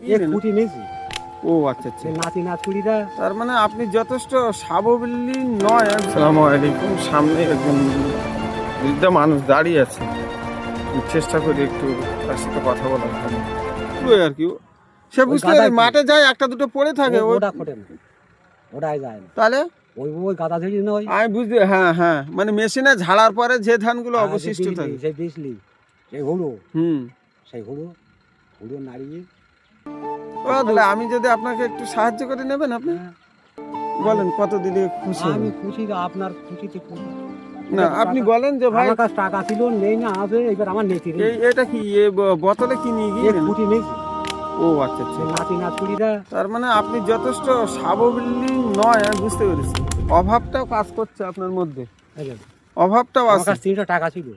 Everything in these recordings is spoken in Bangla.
খুঁটি নিয়েছি। ও আচ্ছা আচ্ছা, নাতি নাতকুড়িরা। তার মানে আপনি যথেষ্ট স্বাবলম্বী নয়। আসসালামু আলাইকুম। সামনে একজন বৃদ্ধ মানুষ দাঁড়িয়ে আছে, চেষ্টা করি একটু তার সাথে কথা বলার জন্য। আর কি সে বুঝতে মাঠে যায়, একটা দুটো পড়ে থাকে, ওটা খোটে না, ওটাই যায় না। তাহলে ওই গাদা ঝেড়ি না, ওই আমি বুঝতে, হ্যাঁ হ্যাঁ, মানে মেশিনে ঝাড়ার পরে যে ধানগুলো অবশিষ্ট থাকে, সেই বিজলি, সেই হুড়ো, সেই হুড়ো নাড়িয়ে। তাহলে আমি যদি আপনাকে একটু সাহায্য করে নেবেন, আপনি বলেন কত দিলে খুশি? আমি খুশি, আপনার খুশিতে খুশি না, আপনি বলেন যে ভাই আমার কাছে টাকা ছিল, নেই না আছে, এবার আমার নেই। এটা কি বোতলে কি নিয়ে গিয়ে খুঁটি নিয়েছি। ও আচ্ছা আচ্ছা, নাতি নাতকুড়িরা। তার মানে আপনি যথেষ্ট স্বাবলম্বী নয়, আমি বুঝতে পেরেছি। অভাবটাও কাজ করছে আপনার মধ্যে, অভাবটাও আমার আছে। কাছে 300 টাকা ছিল।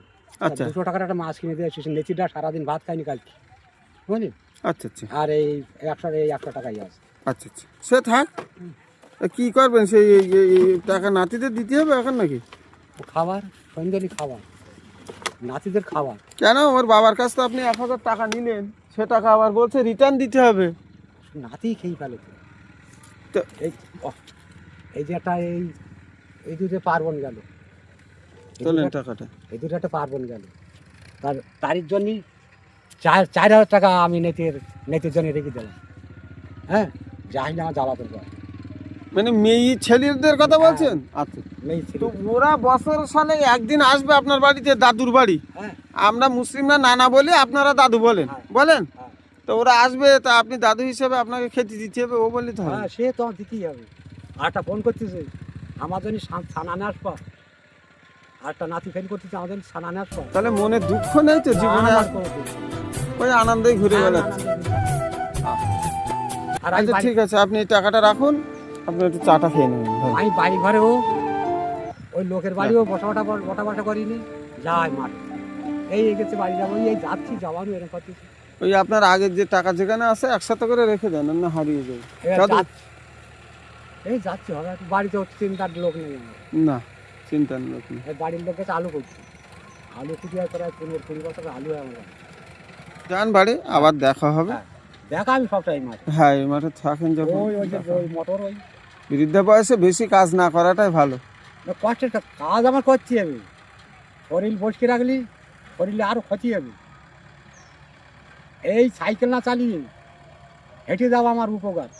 আচ্ছা, 200 টাকার একটা মাছ কিনে দিয়ে এসেছি। নেচিটা সারাদিন ভাত খাইনি কালকে, বুঝলি? আচ্ছা আচ্ছা, আর এই 100 টাকাই আছে। আচ্ছা আচ্ছা, সে থাক। কি করবেন সেই টাকা নাতিদের দিতে হবে এখন নাকি? খাবার, সন্ধ্যেলি খাবার, নাতিদের খাবার। কেন? ওর বাবার কাছ তো আপনি 1000 টাকা নিলেন, সে টাকা আবার বলছে রিটার্ন দিতে হবে। নাতি খেয়ে ফেলে তো এই যে একটা এই দুটো পার্বণ গেল, তোলেন টাকাটা, এই দুটো একটা পার্বণ গেল, তারই জন্য 4000 টাকা আমি নেতির জন্য রেখে দিলাম। হ্যাঁ, যাই না জ্বালাতন করে। মানে মেয়ে ছেলেদের কথা বলছেন? আচ্ছা, মেয়ে ছিল। তো ওরা বছর সালে একদিন আসবে আপনার বাড়িতে, দাদুর বাড়ি। হ্যাঁ, আমরা মুসলিমরা নানা বলি, আপনারা দাদু বলেন, বলেন। হ্যাঁ। তো ওরা আসবে, তা আপনি দাদু হিসেবে আপনাকে খেতে দিতে হবে, ও বললে তো হবে? হ্যাঁ, সে তো আমার দিতেই হবে। আরটা ফোন করতেছে আমার জন্য ছানানে আসবা, আরটা নাতি ফোন করতেছে আমার জন্য ছানানে আসবা। তাহলে মনে দুঃখ নেই তো জীবনে? আমার কোনো দুঃখ নেই। ওই আনন্দেই ঘুরে বেড়াচ্ছে। আর আচ্ছা ঠিক আছে, আপনি এই টাকাটা রাখুন, আপনি একটু চাটা খেয়ে নেবেন। আমি বাড়ি ঘরেও ওই লোকের বাড়িও বসা করিনি, যাই মাঠে। এই গেছে বাড়ি যাবো, এই যাচ্ছি, যাওয়ারও এরকম করতেছি। ওই আপনার আগের যে টাকা যেখানে আছে একসাথে করে রেখে দেন, না হারিয়ে যাবে। এই যাচ্ছি, হবে বাড়িতে চিন্তার লোক নেই আমার। না, চিন্তার লোক নেই। বাড়ির লোক গেছে আলু করছি, আলু কুটি আর প্রায় 15-20 বছর আলু আমরা। যান বাড়ি, আবার দেখা হবে। দেখা আমি সবটাই মাঠে। হ্যাঁ, এই মাঠে থাকেন যখন। ওই মোটর, ওই বৃদ্ধ বয়সে বেশি কাজ না করাটাই ভালো। কষ্টের কাজ আমার করছি আমি। শরীর বসকে রাখলি শরীরে আরো ক্ষতি হবে। এই সাইকেল না চালিয়ে হেঁটে যাওয়া আমার উপকার।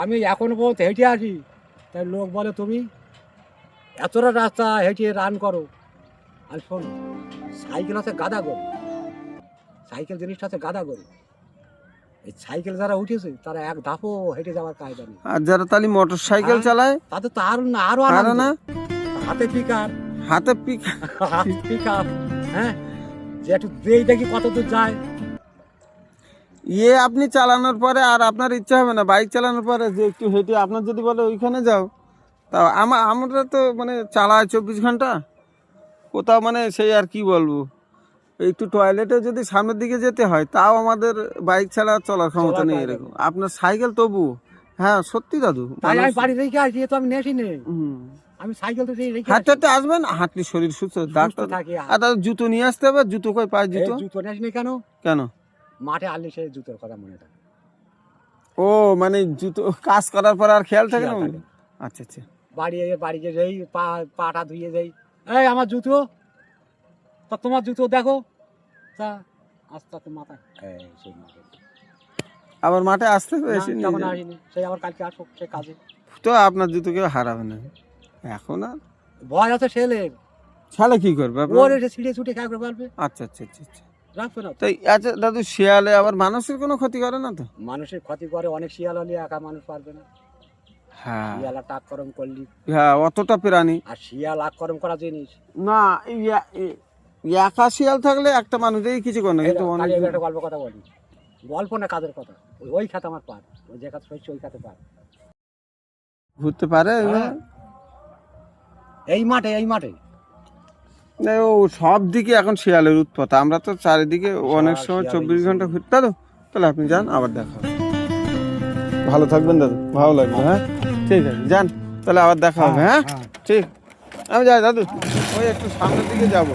আমি এখনো পর্যন্ত হেঁটে আসি, তাই লোক বলে তুমি এতটা রাস্তা হেঁটে রান করো। আর শোনো, সাইকেল আছে গাদা গরু, সাইকেল জিনিসটা আছে গাদা গরু। এই সাইকেল যারা উঠেছে তারা এক ধাপও হেঁটে যাওয়ার কায়দা নেই। আর যারা তাহলে মোটর সাইকেল চালায় তাদের তো আরো আনন্দ না। হাতে পিকার, হাতে পিকআপ, হ্যাঁ, যে একটু দেখি কত দূর যায়। আপনি চালানোর পরে আর আপনার ইচ্ছা হবে না বাইক চালানোর পরে যে একটু হেঁটে, আপনার যদি বলে ওইখানে যাও, তা আমরা তো মানে চালায় 24 ঘন্টা কোথাও, মানে সেই আর কি বলবো, একটু টয়লেটে যদি সামনের দিকে যেতে হয় তাও আমাদের বাইক ছাড়া চলার ক্ষমতা নেই এরকম। আপনার সাইকেল তবু, হ্যাঁ সত্যি দাদু। তাই আমি বাড়ি রেখে আসি, তো আমি নেছি নেই, আমি সাইকেল তো রেখে হাঁটতে হাঁটতে আসবেন, হাঁটলে শরীর সুস্থ। ডাক্তার আর দাদু জুতো নিয়ে আসতে হবে। জুতো কই পায়? জুতো নেছি না। কেন কেন? মাঠে আনলে সে জুতোর কথা মনে থাকে। ও মানে জুতো কাজ করার পর আর খেয়াল থাকে না? আচ্ছা আচ্ছা, বাড়ি গিয়ে যাই, পাটা ধুয়ে যাই, এই আমার জুতো, তা তোমার জুতো দেখো, তা আস্তে আস্তে মাথায় সেই মাঠে আবার মাঠে আসতে বেশি তখন আসিনি, সেই আবার কালকে আসো সে কাজে। তো আপনার জুতো কেউ হারাবে না এখন। আর ভয় আছে ছেলের, ছেলে কি করবে? ওর এসে ছিঁড়ে ছুটে খাই করে পারবে। আচ্ছা আচ্ছা আচ্ছা আচ্ছা, রাখবে না। তাই আচ্ছা দাদু, শিয়ালে আবার মানুষের কোনো ক্ষতি করে না তো? মানুষের ক্ষতি করে, অনেক শিয়াল হলে একা মানুষ পারবে না। হ্যাঁ, শিয়াল আক্রমণ করলি, হ্যাঁ অতটা প্রাণী। আর শিয়াল আক্রমণ করা জিনিস না, একা শিয়াল থাকলে একটা মানুষই কিছু করে না, কিন্তু একটা গল্প কথা বলি, গল্প না কাজের কথা। ওই খাতে আমার পার, ওই যে খাতে শস্য ওই খাতে পার ঘুরতে পারে। এই মাঠে ও সব দিকে এখন শিয়ালের উৎপাত। আমরা তো চারিদিকে অনেক সময় 24 ঘন্টা ঘুরতে। দাদু তাহলে আপনি যান, আবার দেখা হবে। ভালো থাকবেন দাদু, ভালো লাগবে। হ্যাঁ ঠিক আছে, যান তাহলে, আবার দেখা হবে। হ্যাঁ ঠিক, আমি যাই দাদু, ওই একটু সামনের দিকে যাবো।